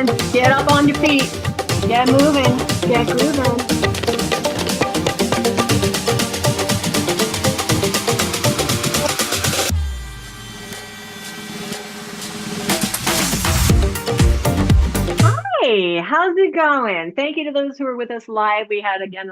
moving. Get up on your feet. Get moving. Get grooving. Hey, how's it going? Thank you to those who are with us live. We had, again,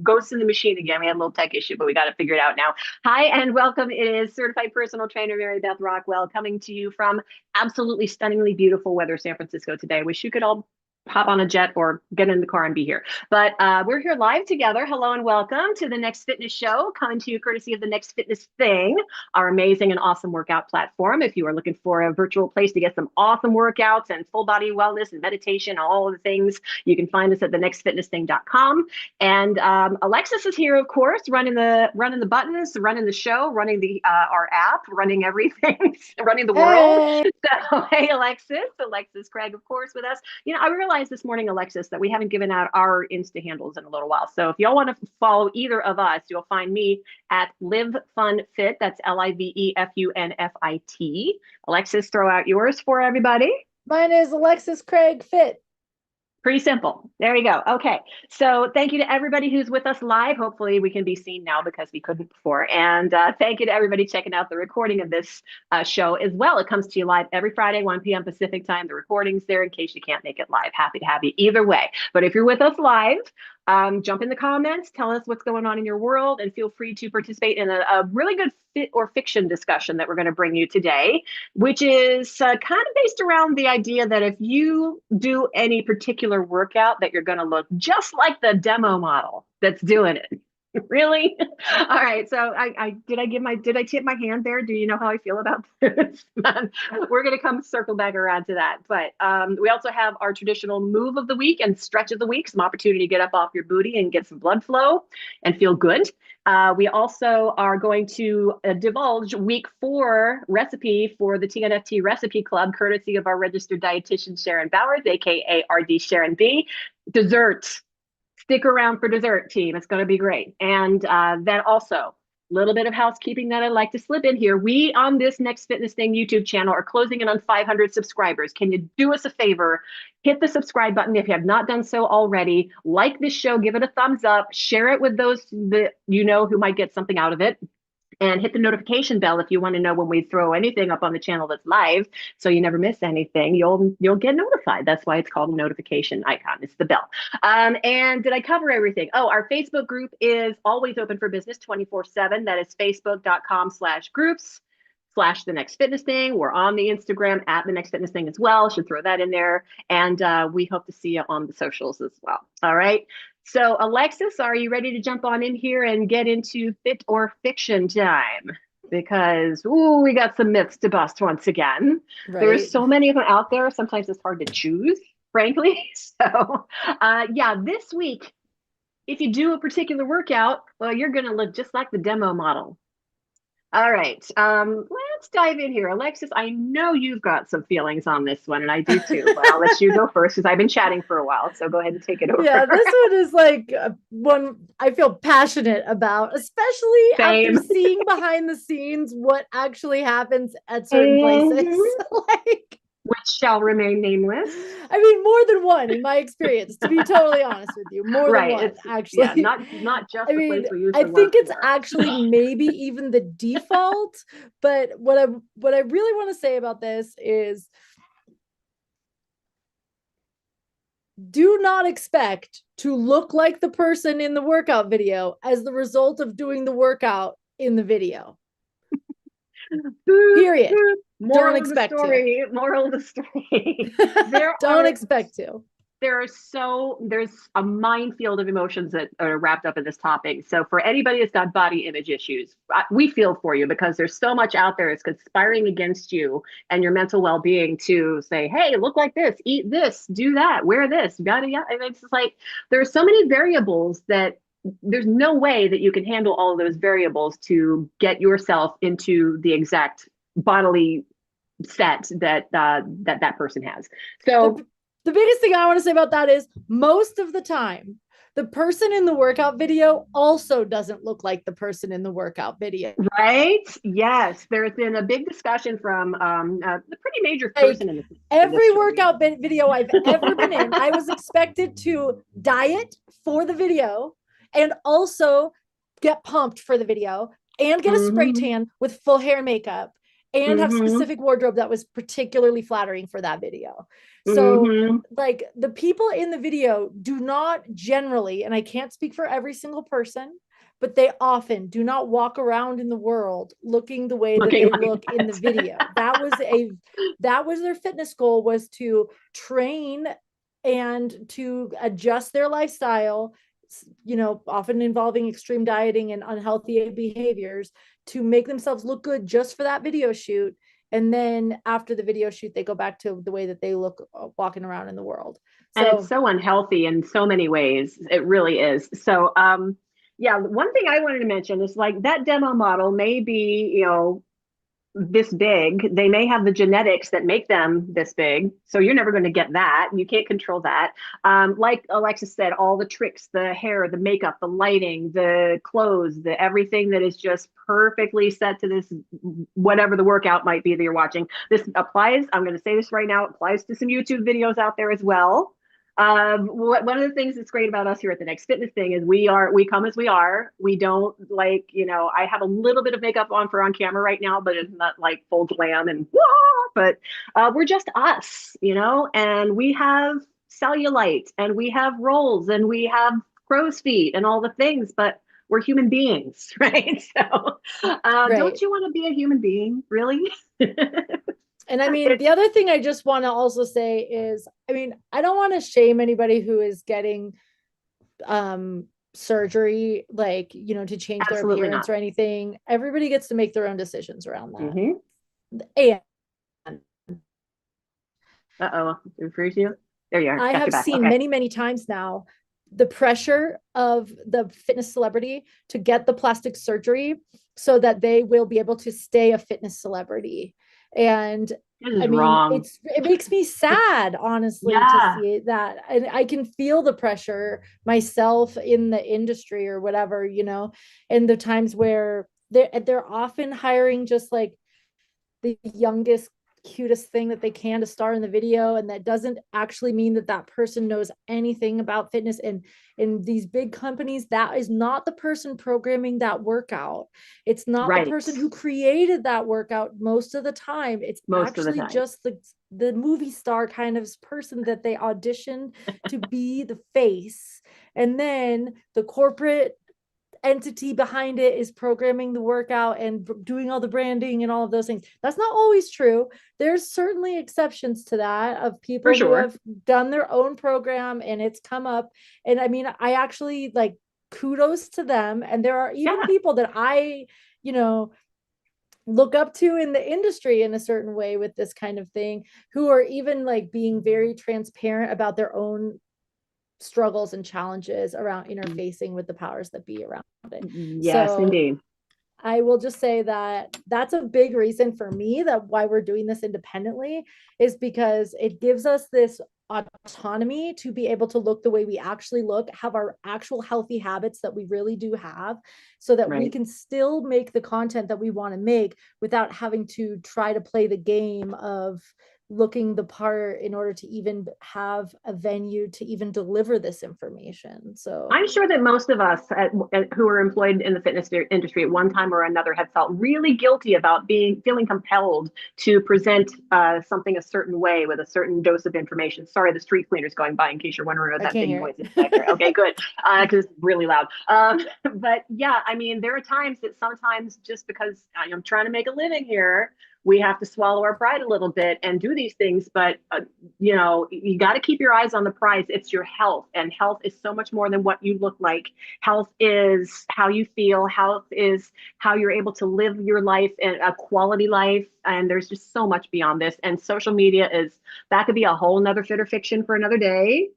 ghosts in the machine again. We had a little tech issue, but we got it figured out now. Hi, and welcome. It is certified personal trainer Mary Beth Rockwell coming to you from absolutely stunningly beautiful weather, San Francisco today. Wish you could all hop on a jet or get in the car and be here. But we're here live together. Hello and welcome to the Next Fitness Show, coming to you courtesy of the Next Fitness Thing, our amazing and awesome workout platform. If you are looking for a virtual place to get some awesome workouts and full body wellness and meditation, all of the things, you can find us at thenextfitnessthing.com. And Alexis is here, of course, running the buttons, running the show, running the our app, running everything, running the world. So hey, Alexis Craig, of course, with us. You know, I realized this morning, Alexis, that we haven't given out our Insta handles in a little while. So if y'all want to follow either of us, you'll find me at Live Fun Fit. That's LIVEFUNFIT. Alexis, throw out yours for everybody. Mine is Alexis Craig Fit. Pretty simple. There we go. Okay. So thank you to everybody who's with us live. Hopefully we can be seen now because we couldn't before. And thank you to everybody checking out the recording of this show as well. It comes to you live every Friday, 1 p.m. Pacific time. The recording's there in case you can't make it live. Happy to have you either way. But if you're with us live, jump in the comments, tell us what's going on in your world, and feel free to participate in a really good fit or fiction discussion that we're going to bring you today, which is kind of based around the idea that if you do any particular workout, that you're going to look just like the demo model that's doing it. Really? All right. So did I tip my hand there? Do you know how I feel about this? We're going to come circle back around to that. But we also have our traditional move of the week and stretch of the week, some opportunity to get up off your booty and get some blood flow and feel good. We also are going to divulge week 4 recipe for the TNFT Recipe Club, courtesy of our registered dietitian Sharon Bowers, aka RD Sharon B. Dessert. Stick around for dessert, team. It's going to be great. And then also, a little bit of housekeeping that I'd like to slip in here. We, on this Next Fitness Thing YouTube channel, are closing in on 500 subscribers. Can you do us a favor? Hit the subscribe button if you have not done so already. Like this show, give it a thumbs up, share it with those that you know who might get something out of it. And hit the notification bell if you want to know when we throw anything up on the channel that's live, so you never miss anything. You'll get notified. That's why it's called a notification icon. It's the bell. And did I cover everything? Oh, our Facebook group is always open for business 24/7. That is facebook.com/groups/the Next Fitness Thing. We're on the Instagram at the Next Fitness Thing as well. Should throw that in there. And we hope to see you on the socials as well. All right. So Alexis, are you ready to jump on in here and get into fit or fiction time? Because, we got some myths to bust once again. Right. There's so many of them out there. Sometimes it's hard to choose, frankly. So this week, if you do a particular workout, well, you're going to look just like the demo model. All right, let's dive in here. Alexis, I know you've got some feelings on this one, and I do too, but I'll let you go first because I've been chatting for a while, so go ahead and take it over. Yeah, this one is like one I feel passionate about, especially after seeing behind the scenes what actually happens at certain places. Which shall remain nameless. I mean, more than one in my experience, to be totally honest with you. More than one, actually. Yeah, not just the place we use I think it's actually maybe even the default. But what I really want to say about this is, do not expect to look like the person in the workout video as the result of doing the workout in the video. Period. Moral of the story. Don't expect to. There's a minefield of emotions that are wrapped up in this topic. So for anybody that's got body image issues, we feel for you, because there's so much out there that's conspiring against you and your mental well-being to say, hey, look like this, eat this, do that, wear this, yada yada. And it's just like, there are so many variables that there's no way that you can handle all of those variables to get yourself into the exact bodily set that that person has. So the biggest thing I want to say about that is, most of the time, the person in the workout video also doesn't look like the person in the workout video. Right? Yes. There's been a big discussion from a pretty major Like person in the every industry. workout video I've ever been in, I was expected to diet for the video and also get pumped for the video and get a spray tan with full hair and makeup and have specific wardrobe that was particularly flattering for that video. So like the people in the video do not generally, and I can't speak for every single person, but they often do not walk around in the world looking the way that they look in the video. That was their fitness goal, was to train and to adjust their lifestyle, you know, often involving extreme dieting and unhealthy behaviors, to make themselves look good just for that video shoot. And then after the video shoot, they go back to the way that they look walking around in the world. And it's so unhealthy in so many ways. It really is. So, yeah, one thing I wanted to mention is like that demo model may be, you know, this big. They may have the genetics that make them this big. So you're never going to get that. You can't control that. Like Alexis said, all the tricks, the hair, the makeup, the lighting, the clothes, the everything that is just perfectly set to this, whatever the workout might be that you're watching. This applies, I'm going to say this right now, applies to some YouTube videos out there as well. One of the things that's great about us here at the Next Fitness Thing is we come as we are. We don't like, you know, I have a little bit of makeup on for on camera right now, but it's not like full glam and but we're just us, you know, and we have cellulite and we have rolls and we have crow's feet and all the things, but we're human beings, right? So don't you want to be a human being, really? And I mean, the other thing I just want to also say is, I mean, I don't want to shame anybody who is getting surgery, like, you know, to change their appearance or anything. Everybody gets to make their own decisions around that. And refreeze you. There you are. I have seen many, many times now the pressure of the fitness celebrity to get the plastic surgery so that they will be able to stay a fitness celebrity. And I mean, it makes me sad, honestly, to see that. And I can feel the pressure myself in the industry or whatever, you know, and the times where they're often hiring just like the youngest, cutest thing that they can to star in the video, and that doesn't actually mean that that person knows anything about fitness. And in these big companies, that is not the person programming that workout. It's not the person who created that workout most of the time. It's actually just the movie star kind of person that they auditioned to be the face, and then the corporate entity behind it is programming the workout and doing all the branding and all of those things. That's not always true. There's certainly exceptions to that, of people who have done their own program and it's come up. And I mean, I actually like, kudos to them. And there are even people that I, you know, look up to in the industry in a certain way with this kind of thing, who are even like being very transparent about their own struggles and challenges around interfacing with the powers that be around it. Yes, so indeed. I will just say that that's a big reason for me that why we're doing this independently, is because it gives us this autonomy to be able to look the way we actually look, have our actual healthy habits that we really do have, so that we can still make the content that we want to make without having to try to play the game of looking the part in order to even have a venue to even deliver this information. So I'm sure that most of us who are employed in the fitness industry at one time or another have felt really guilty about feeling compelled to present something a certain way with a certain dose of information. Sorry, the street cleaner's going by, in case you're wondering what that big noise is back there. Okay, good, because it's really loud. But yeah, I mean, there are times that sometimes, just because I'm trying to make a living here, we have to swallow our pride a little bit and do these things. But, you know, you got to keep your eyes on the prize. It's your health, and health is so much more than what you look like. Health is how you feel. Health is how you're able to live your life, and a quality life. And there's just so much beyond this. And social media that could be a whole nother fit or fiction for another day.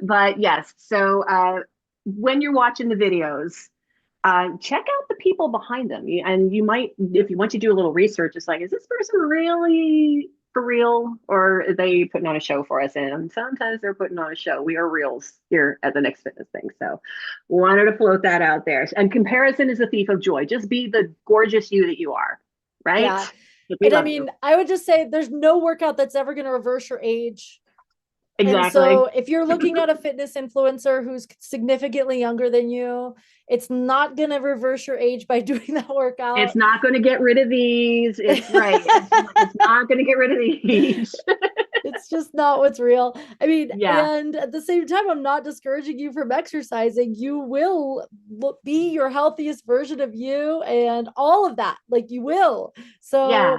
But yes, so when you're watching the videos, check out the people behind them. And you might, if you want to do a little research, it's like, is this person really for real, or are they putting on a show for us? And sometimes they're putting on a show. We are reals here at the Next Fitness thing. So wanted to float that out there. And comparison is the thief of joy. Just be the gorgeous you that you are, right? Yeah. We And I love you. mean, I would just say there's no workout that's ever going to reverse your age. And Exactly. so if you're looking at a fitness influencer who's significantly younger than you, it's not going to reverse your age by doing that It's workout. not going to get rid of these. It's right. It's not going to get rid of these. It's just not what's real. I mean, Yeah. and at the same time, I'm not discouraging you from exercising. You will be your healthiest version of you and all of that. Like you will. Yeah. So,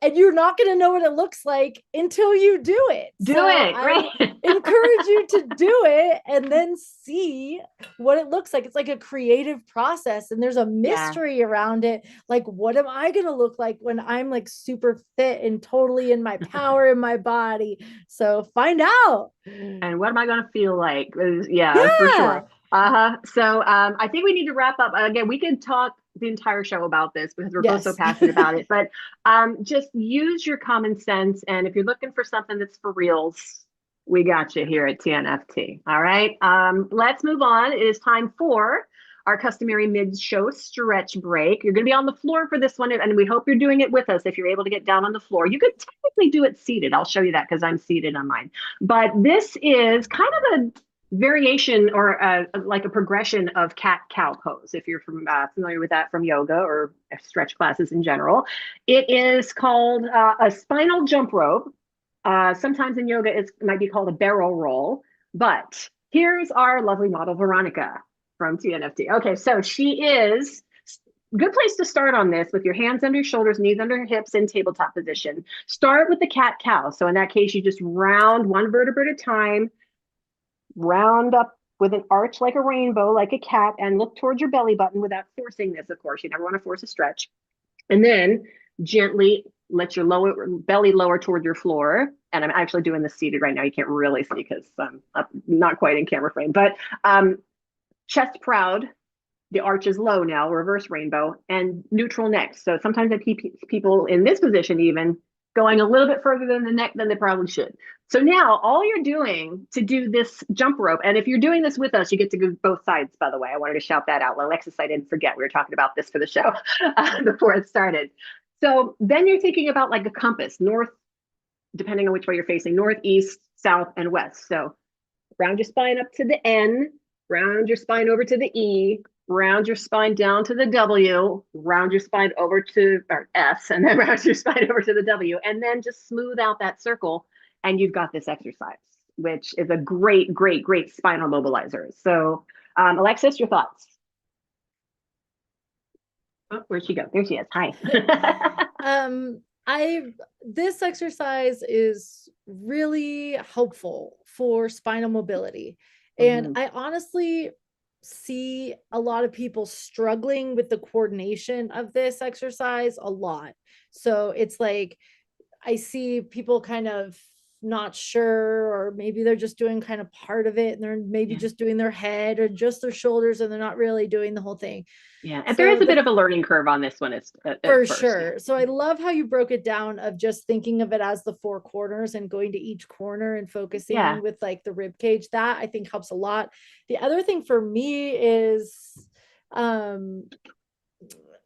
and you're not going to know what it looks like until you do it. Do So it. I Right. encourage you to do it and then see what it looks like. It's like a creative process and there's a Yeah. mystery around it. Like, what am I going to look like when I'm like super fit and totally in my power in my body? So find out. And what am I going to feel like? Yeah, for sure. Yeah. Uh-huh. So I think we need to wrap up. Again, we could talk the entire show about this because we're both so Yes. passionate about it. But just use your common sense. And if you're looking for something that's for reals, we got you here at TNFT. All right. Let's move on. It is time for our customary mid-show stretch break. You're going to be on the floor for this one, and we hope you're doing it with us if you're able to get down on the floor. You could technically do it seated. I'll show you that because I'm seated on mine. But this is kind of a variation or like a progression of cat-cow pose. If you're familiar with that from yoga or stretch classes in general, it is called a spinal jump rope. Sometimes in yoga, it might be called a barrel roll. But here's our lovely model, Veronica from TNFT. Okay, so she is good place to start on this with your hands under your shoulders, knees under your hips in tabletop position. Start with the cat cow. So in that case, you just round one vertebra at a time, round up with an arch like a rainbow, like a cat, and look towards your belly button without forcing this, of course. You never want to force a stretch. And then gently let your lower belly lower toward your floor. And I'm actually doing this seated right now. You can't really see because I'm not quite in camera frame, but chest proud. The arch is low now, reverse rainbow, and neutral neck. So sometimes I keep people in this position even going a little bit further than the neck than they probably should. So now all you're doing to do this jump rope, and if you're doing this with us, you get to go both sides, by the way. I wanted to shout that out. Alexis, I didn't forget. We were talking about this for the show before it started. So then you're thinking about like a compass, north, depending on which way you're facing, north, east, south, and west. So round your spine up to the N, round your spine over to the E, round your spine down to the W, round your spine over to or S, and then round your spine over to the W, and then just smooth out that circle, and you've got this exercise, which is a great, great, great spinal mobilizer. So, Alexis, your thoughts? Oh, where'd she go? There she is. Hi. I this exercise is really helpful for spinal mobility. And Mhm. I honestly see a lot of people struggling with the coordination of this exercise a lot. So it's like I see people kind of not sure, or maybe they're just doing kind of part of it and they're maybe Yeah. just doing their head or just their shoulders and they're not really doing the whole thing. Yeah. And there is So a bit of a learning curve on this one at for first. Yeah. sure. So I love how you broke it down of just thinking of it as the four corners and going to each corner and Yeah. focusing with like the rib cage. That I think helps a lot. The other thing for me is um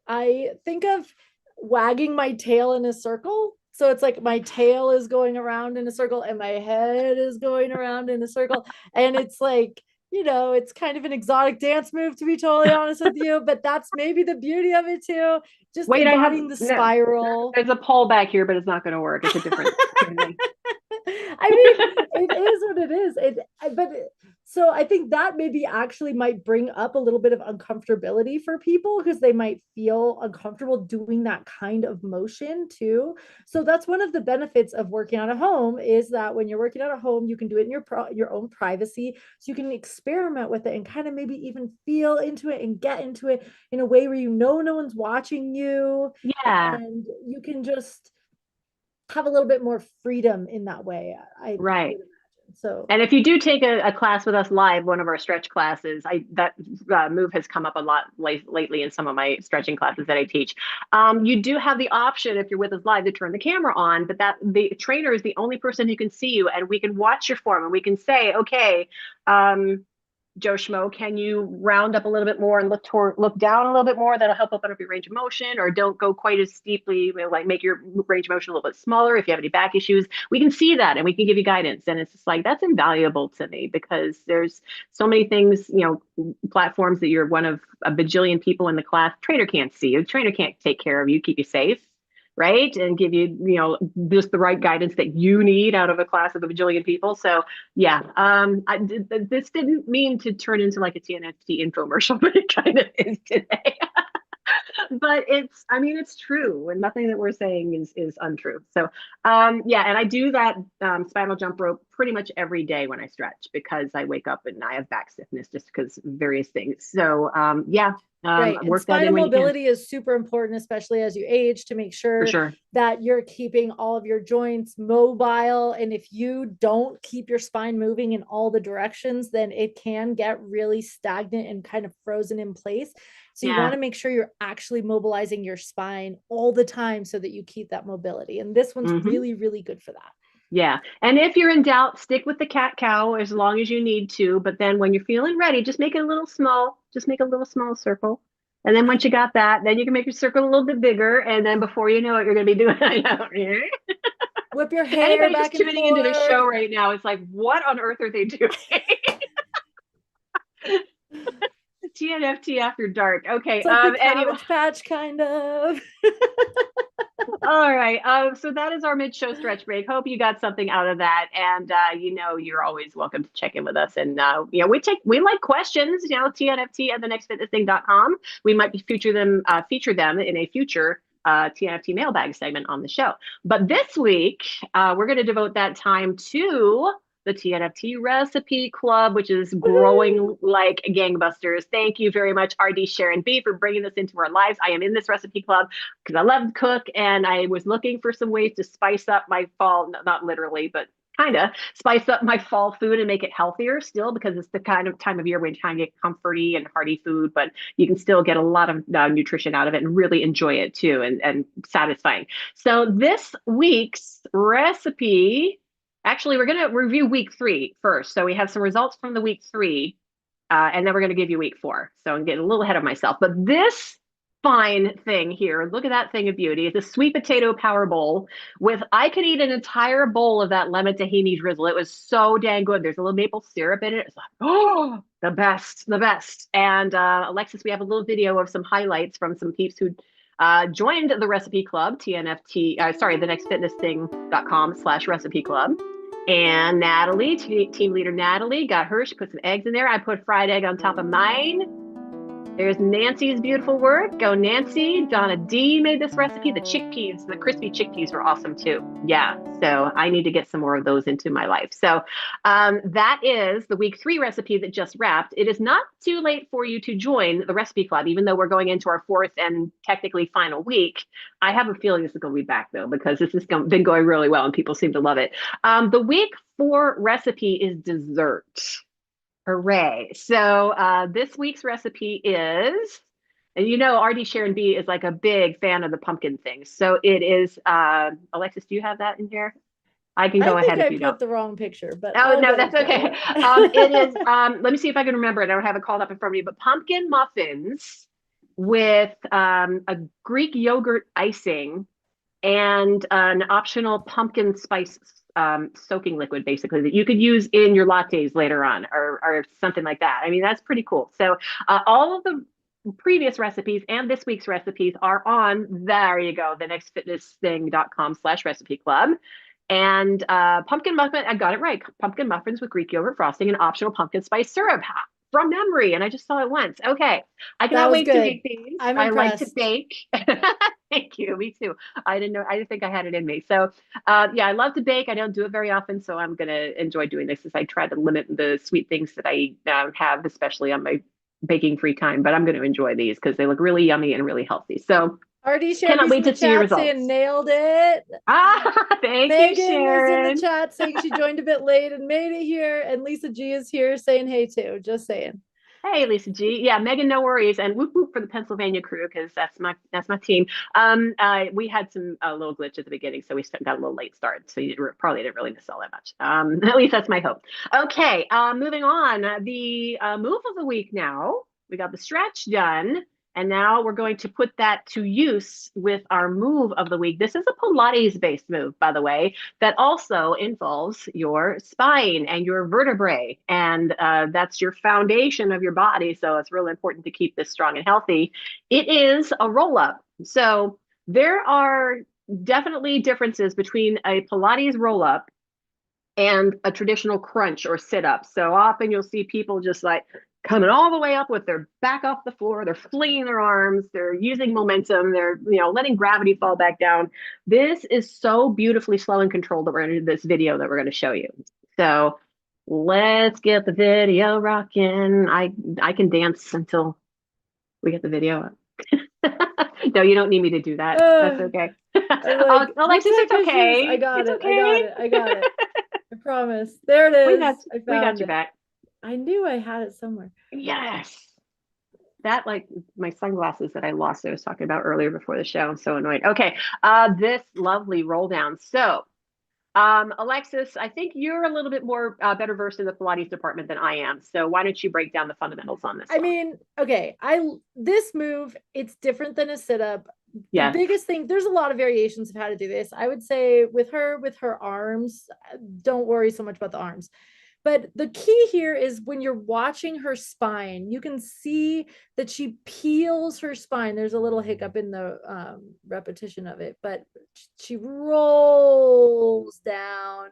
I think of wagging my tail in a circle. So it's like my tail is going around in a circle and my head is going around in a circle. And it's like, it's kind of an exotic dance move, to be totally honest with you. But that's maybe the beauty of it too. Just Wait, I have embodying the no. spiral. There's a poll back here, but it's not going to work. It's a different thing. I mean, it is what it is. So I think that maybe actually might bring up a little bit of uncomfortability for people because they might feel uncomfortable doing that kind of motion too. So that's one of the benefits of working out at home is that when you're working out at home, you can do it in your own privacy. So you can experiment with it and kind of maybe even feel into it and get into it in a way where no one's watching you, Yeah, and you can just have a little bit more freedom in that way. I right. would So And if you do take a class with us live, one of our stretch classes, that move has come up a lot lately in some of my stretching classes that I teach. You do have the option, if you're with us live, to turn the camera on, but that the trainer is the only person who can see you, and we can watch your form, and we can say, okay, Joe Schmo, can you round up a little bit more and look down a little bit more? That'll help open up your range of motion, or don't go quite as steeply, like make your range of motion a little bit smaller. If you have any back issues, we can see that and we can give you guidance. And it's just like, that's invaluable to me, because there's so many things, platforms that you're one of a bajillion people in the class. Trainer can't see you. Trainer can't take care of you, keep you safe, right? And give you, just the right guidance that you need out of a class of a bajillion people. So yeah, this didn't mean to turn into like a TNFT infomercial, but it kind of is today. But it's true, and nothing that we're saying is untrue. So yeah, and I do that spinal jump rope pretty much every day when I stretch, because I wake up and I have back stiffness just because various things. So yeah, right. And work that spinal in when you can. mobility is super important, especially as you age, to make For sure sure. that you're keeping all of your joints mobile. And if you don't keep your spine moving in all the directions, then it can get really stagnant and kind of frozen in place. So you Yeah. want to make sure you're actually mobilizing your spine all the time so that you keep that mobility. And this one's really, really good for that. Yeah. And if you're in doubt, stick with the cat cow as long as you need to. But then when you're feeling ready, just make it a little small. Just make a little small circle. And then once you got that, then you can make your circle a little bit bigger. And then before you know it, you're going to be doing it. Whip your hair Anybody back just and tuning into the forth. show right now is like, what on earth are they doing? TNFT after dark. Okay. It's like the Anyway. Cabbage Patch, kind of. All right. So that is our mid-show stretch break. Hope you got something out of that. And you're always welcome to check in with us. And we like questions, TNFT at thenextfitnessthing.com. We might feature them in a future TNFT mailbag segment on the show. But this week, we're going to devote that time to the TNFT Recipe Club, which is growing like gangbusters. Thank you very much, RD Sharon B, for bringing this into our lives. I am in this recipe club because I love to cook, and I was looking for some ways to spice up my fall, not literally, but kind of spice up my fall food and make it healthier still, because it's the kind of time of year when you kind of get comforty and hearty food, but you can still get a lot of nutrition out of it and really enjoy it too, and satisfying. So this week's recipe, actually, we're going to review week 3 first. So we have some results from the week 3, and then we're going to give you week 4. So I'm getting a little ahead of myself. But this fine thing here, look at that thing of beauty. It's a sweet potato power bowl with, I could eat an entire bowl of that lemon tahini drizzle. It was so dang good. There's a little maple syrup in it. It's like, oh, the best, the best. And Alexis, we have a little video of some highlights from some peeps who joined the recipe club, TNFT, the nextfitnessthing.com/recipe club. And Natalie, team leader Natalie, got hers. She put some eggs in there. I put fried egg on top of mine. There's Nancy's beautiful work. Go Nancy. Donna D made this recipe. The chickpeas, the crispy chickpeas were awesome too. Yeah, so I need to get some more of those into my life. So that is the week 3 recipe that just wrapped. It is not too late for you to join the recipe club, even though we're going into our 4th and technically final week. I have a feeling this is going to be back though, because this has been going really well and people seem to love it. The week 4 recipe is dessert. Hooray. So this week's recipe is, and RD Sharon B is like a big fan of the pumpkin thing. So it is, Alexis, do you have that in here? I can go ahead if you don't. I put the wrong picture, but oh no, that's okay. It is. Let me see if I can remember it. I don't have it called up in front of me, but pumpkin muffins with a Greek yogurt icing and an optional pumpkin spice soaking liquid, basically, that you could use in your lattes later on, or something like that. I mean, that's pretty cool. So all of the previous recipes and this week's recipes are on, there you go, the nextfitnessthing.com/recipe club. And pumpkin muffin, I got it right. Pumpkin muffins with Greek yogurt frosting and optional pumpkin spice syrup from memory. And I just saw it once. Okay. I cannot wait to make these. I like to bake. Thank you. Me too. I didn't think I had it in me. So yeah, I love to bake. I don't do it very often. So I'm going to enjoy doing this as I try to limit the sweet things that I have, especially on my baking free time. But I'm going to enjoy these because they look really yummy and really healthy. So RD Sharon Cannot B's in wait the to see your chat saying results. nailed it. Thank you, Megan is in the Sharon. chat saying she joined a bit late and made it here. And Lisa G is here saying hey too. Just saying. Hey, Lisa G. Yeah, Megan, no worries, and whoop whoop for the Pennsylvania crew because that's my team. We had some little glitch at the beginning, so we got a little late start. So you probably didn't really miss all that much. At least that's my hope. Okay, moving on. The move of the week now. We got the stretch done. And now we're going to put that to use with our move of the week. This is a Pilates-based move, by the way, that also involves your spine and your vertebrae. And that's your foundation of your body. So it's really important to keep this strong and healthy. It is a roll-up. So there are definitely differences between a Pilates roll-up and a traditional crunch or sit up. So often you'll see people just like coming all the way up with their back off the floor, they're flinging their arms, they're using momentum, they're letting gravity fall back down. This is so beautifully slow and controlled that we're going to do this video that we're going to show you. So let's get the video rocking. I can dance until we get the video up. No, you don't need me to do that. That's okay. Like, Alexis, it's okay. I got it's it. okay. I got it. I promise. There it We is. got I we got found you it. back. I knew I had it somewhere. Yes. That like my sunglasses that I lost, I was talking about earlier before the show. I'm so annoyed. Okay. This lovely roll down. So Alexis, I think you're a little bit more better versed in the Pilates department than I am. So why don't you break down the fundamentals on this I one? mean, okay, this move, it's different than a sit-up. Yeah. The biggest thing, there's a lot of variations of how to do this. I would say with her arms, don't worry so much about the arms. But the key here is when you're watching her spine, you can see that she peels her spine. There's a little hiccup in the repetition of it, but she rolls down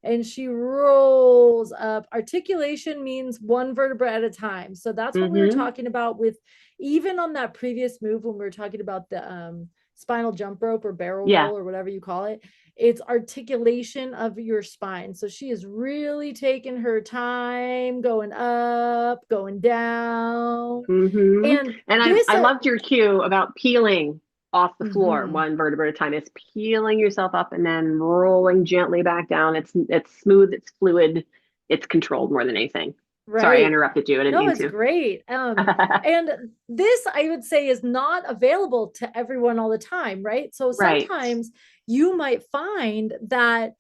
and she rolls up. Articulation means one vertebra at a time. So that's what we were talking about with, even on that previous move when we were talking about the spinal jump rope or barrel roll or whatever you call it. It's articulation of your spine. So she is really taking her time, going up, going down. And I loved your cue about peeling off the floor one vertebra at a time. It's peeling yourself up and then rolling gently back down. It's smooth, it's fluid, it's controlled more than anything. Right. Sorry, I interrupted you. I didn't mean to. It's great. And this, I would say, is not available to everyone all the time, right? So sometimes you might find that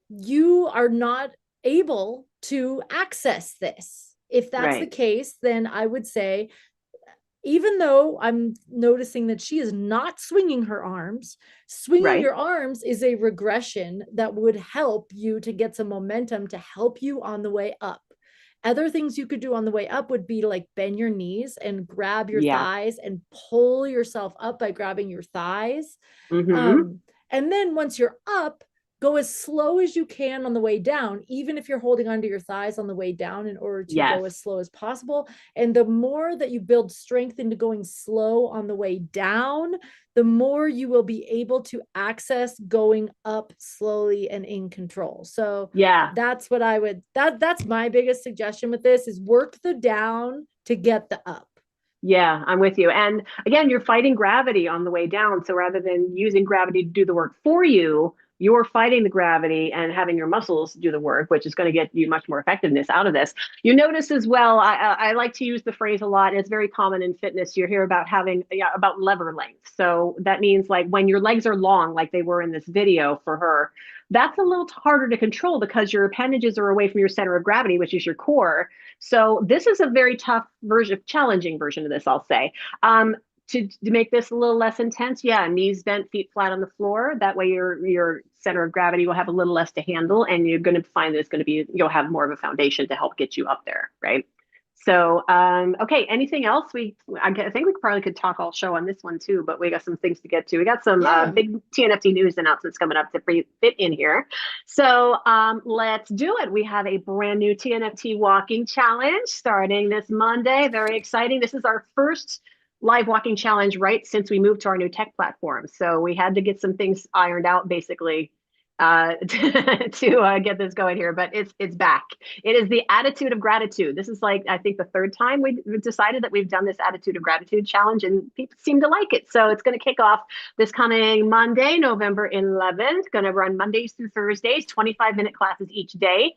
you are not able to access this. If that's the case, then I would say, even though I'm noticing that she is not swinging her arms, swinging your arms is a regression that would help you to get some momentum to help you on the way up. Other things you could do on the way up would be like bend your knees and grab your thighs and pull yourself up by grabbing your thighs. And then once you're up, go as slow as you can on the way down, even if you're holding onto your thighs on the way down in order to go as slow as possible. And the more that you build strength into going slow on the way down, the more you will be able to access going up slowly and in control. So that's what I would, that's my biggest suggestion with this is work the down to get the up. Yeah, I'm with you. And again, you're fighting gravity on the way down. So rather than using gravity to do the work for you, you're fighting the gravity and having your muscles do the work, which is going to get you much more effectiveness out of this. You notice as well, I like to use the phrase a lot. It's very common in fitness. You hear about about lever length. So that means like when your legs are long, like they were in this video for her, that's a little harder to control because your appendages are away from your center of gravity, which is your core. So this is a very tough version, challenging version of this, I'll say. To make this a little less intense, knees bent, feet flat on the floor. That way your center of gravity will have a little less to handle, and you're going to find that it's going to be, you'll have more of a foundation to help get you up there, right? So, okay, anything else? I think we probably could talk all show on this one too, but we got some things to get to. We got some big TNFT news announcements coming up to fit in here. So let's do it. We have a brand new TNFT walking challenge starting this Monday. Very exciting. This is our first live walking challenge right since we moved to our new tech platform. So we had to get some things ironed out basically to get this going here, but it's back. It is the attitude of gratitude. This is like, I think, the third time we've decided that we've done this attitude of gratitude challenge, and people seem to like it. So it's going to kick off this coming Monday, November 11th. Going to run Mondays through Thursdays, 25-minute classes each day,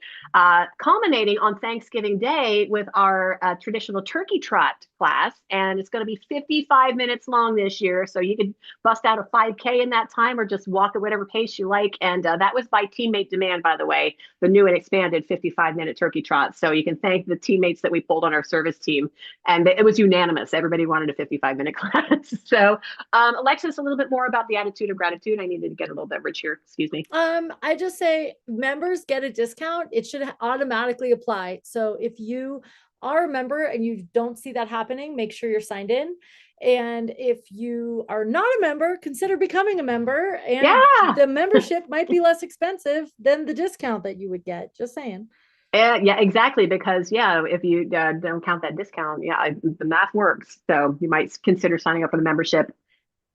culminating on Thanksgiving Day with our traditional turkey trot class. And it's going to be 55 minutes long this year. So you could bust out a 5K in that time or just walk at whatever pace you like. And that was by teammate demand, by the way, the new and expanded 55-minute turkey trot. So you can thank the teammates that we pulled on our service team. And it was unanimous. Everybody wanted a 55-minute class. So Alexis, a little bit more about the attitude of gratitude. I needed to get a little beverage here. Excuse me. I just say members get a discount. It should automatically apply. So if you are a member and you don't see that happening, make sure you're signed in. And if you are not a member, consider becoming a member, and the membership might be less expensive than the discount that you would get. Just saying. Yeah, exactly. Because if you don't count that discount, the math works. So you might consider signing up for the membership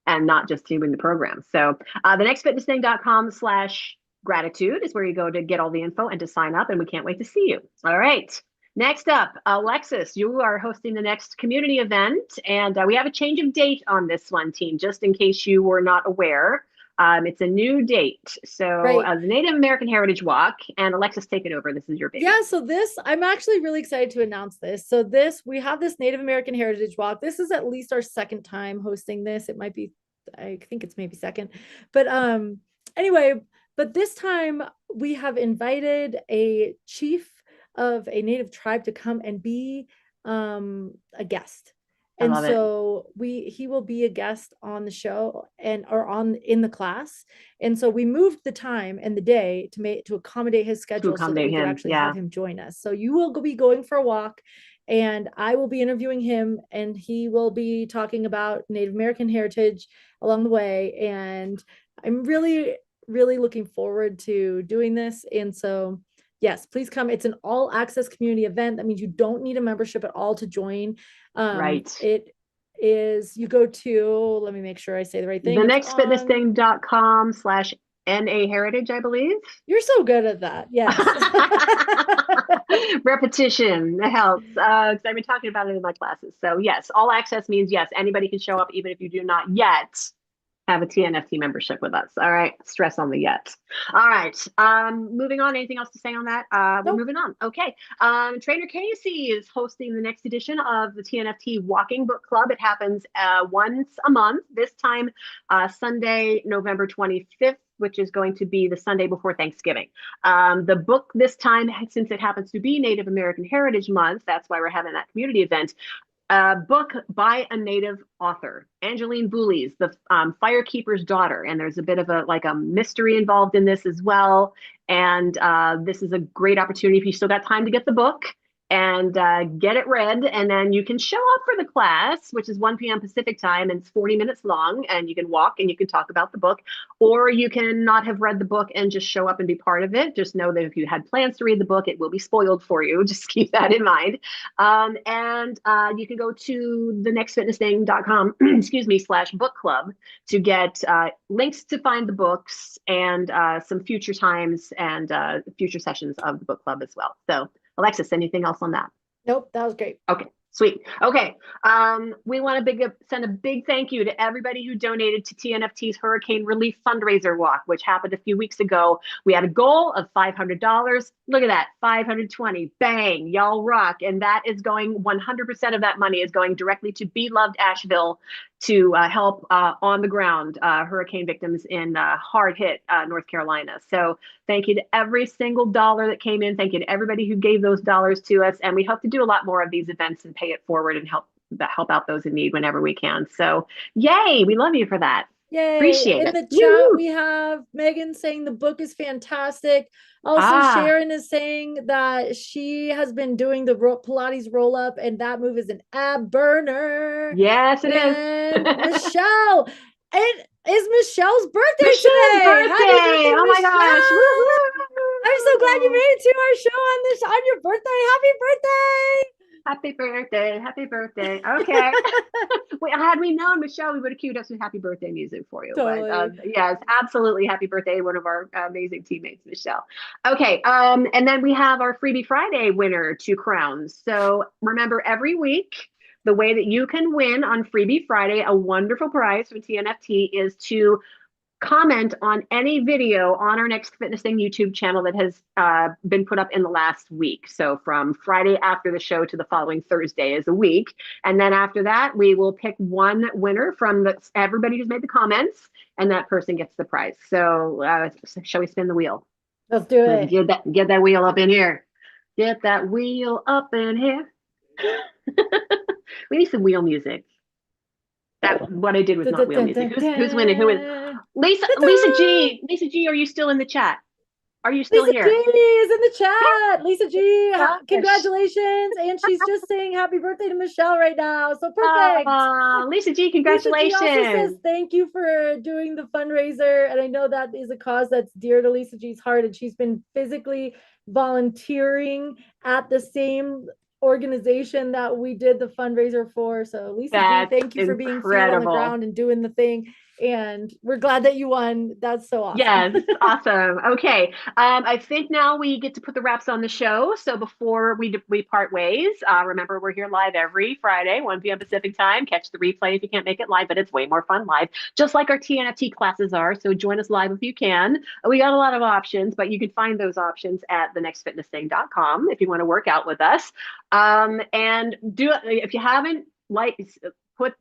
and not just doing the program. So the nextfitnessthing.com/gratitude is where you go to get all the info and to sign up. And we can't wait to see you. All right. Next up, Alexis, you are hosting the next community event, and we have a change of date on this one, team, just in case you were not aware. It's a new date. So the Native American Heritage Walk, and Alexis, take it over. This is your baby. Yeah, so I'm actually really excited to announce this. So we have this Native American Heritage Walk. This is at least our second time hosting this. It might be, I think it's maybe second. But anyway, but this time we have invited a chief of a Native tribe to come and be a guest. And so he will be a guest on the show or in the class. And so we moved the time and the day to accommodate his schedule so that we could actually have him join us. So you will be going for a walk, and I will be interviewing him, and he will be talking about Native American heritage along the way. And I'm really, really looking forward to doing this. And so yes, please come. It's an all access community event. That means you don't need a membership at all to join. It is, you go to, let me make sure I say the right thing. The nextfitnessthing.com/NA Heritage, I believe. You're so good at that. Yes. Repetition helps. Because I've been talking about it in my classes. So yes, all access means yes, anybody can show up, even if you do not yet have a TNFT membership with us. All right. Stress on the yet. All right. Moving on. Anything else to say on that? We're moving on. Okay. Trainer Casey is hosting the next edition of the TNFT Walking Book Club. It happens once a month, this time Sunday, November 25th, which is going to be the Sunday before Thanksgiving. The book this time, since it happens to be Native American Heritage Month, that's why we're having that community event. Book by a Native author, Angeline Booley's The Firekeeper's Daughter. And there's a bit of a mystery involved in this as well. And this is a great opportunity if you still got time to get the book and get it read. And then you can show up for the class, which is 1 p.m. Pacific time, and it's 40 minutes long, and you can walk and you can talk about the book, or you can not have read the book and just show up and be part of it. Just know that if you had plans to read the book, it will be spoiled for you. Just keep that in mind. And you can go to the nextfitnessthing.com, /book club to get links to find the books and some future times and future sessions of the book club as well. So Alexis, anything else on that? Nope, that was great. Okay, sweet. Okay, we want to send a big thank you to everybody who donated to TNFT's Hurricane Relief Fundraiser Walk, which happened a few weeks ago. We had a goal of $500. Look at that, 520. Bang, y'all rock. And that is going, 100% of that money is going directly to Be Loved Asheville to help on the ground hurricane victims in hard hit North Carolina. So thank you to every single dollar that came in. Thank you to everybody who gave those dollars to us. And we hope to do a lot more of these events and pay it forward and help out those in need whenever we can. So yay, we love you for that. Yay. Appreciate it. In the chat, we have Megan saying the book is fantastic. Also, Sharon is saying that she has been doing the Pilates roll up, and that move is an ab burner. Yes, it is. And Michelle, it is Michelle's birthday today. Happy birthday, oh my gosh. I'm so glad you made it to our show on your birthday. Happy birthday. Happy birthday, happy birthday. Okay. Had we known Michelle, we would have queued up some happy birthday music for you. Totally. But yes, absolutely happy birthday, one of our amazing teammates, Michelle. Okay, and then we have our Freebie Friday winner to crown. So remember, every week, the way that you can win on Freebie Friday, a wonderful prize from TNFT, is to comment on any video on our Next Fitness Thing YouTube channel that has been put up in the last week. So from Friday after the show to the following Thursday is a week. And then after that, we will pick one winner from everybody who's made the comments, and that person gets the prize. So shall we spin the wheel? Let's do it. Get that wheel up in here. Get that wheel up in here. We need some wheel music. That's what I did was not wheel music. Who's winning? Who is Lisa G? Lisa G, are you still in the chat? Are you still here? Lisa G is in the chat. Lisa G, congratulations. And she's just saying happy birthday to Michelle right now. So perfect. Lisa G, congratulations. Lisa G also says thank you for doing the fundraiser. And I know that is a cause that's dear to Lisa G's heart. And she's been physically volunteering at the same organization that we did the fundraiser for. So Lisa G, thank you for being feet on the ground and doing the thing. And we're glad that you won. That's so awesome. Yes, awesome. Okay. I think now we get to put the wraps on the show. So before we part ways, remember we're here live every Friday, 1 p.m. Pacific time. Catch the replay if you can't make it live, but it's way more fun live, just like our TNFT classes are. So join us live if you can. We got a lot of options, but you can find those options at thenextfitnessthing.com if you want to work out with us. And if you haven't, put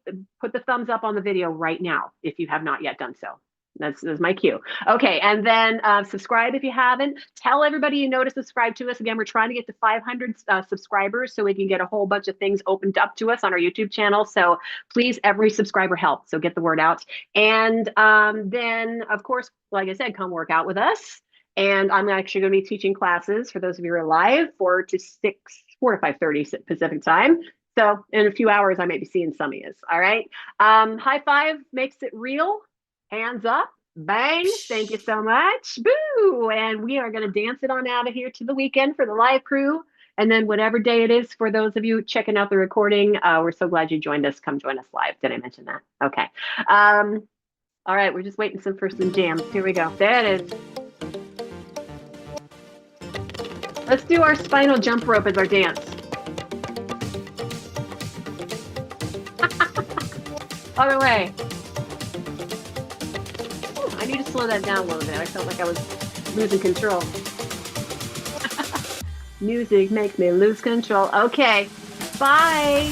the thumbs up on the video right now if you have not yet done so. That's my cue. Okay, and then subscribe if you haven't. Tell everybody you know to subscribe to us. Again, we're trying to get to 500 subscribers so we can get a whole bunch of things opened up to us on our YouTube channel. So please, every subscriber helps. So get the word out. And then, of course, like I said, come work out with us. And I'm actually going to be teaching classes for those of you who are live, 4 to 5:30 Pacific time. So in a few hours, I may be seeing some of you. All right. High five makes it real. Hands up. Bang. Thank you so much. Boo. And we are going to dance it on out of here to the weekend for the live crew. And then whatever day it is for those of you checking out the recording, we're so glad you joined us. Come join us live. Did I mention that? Okay. All right. We're just waiting for some jams. Here we go. There it is. Let's do our spinal jump rope as our dance. Other way. Ooh, I need to slow that down a little bit. I felt like I was losing control. Music makes me lose control. Okay. Bye.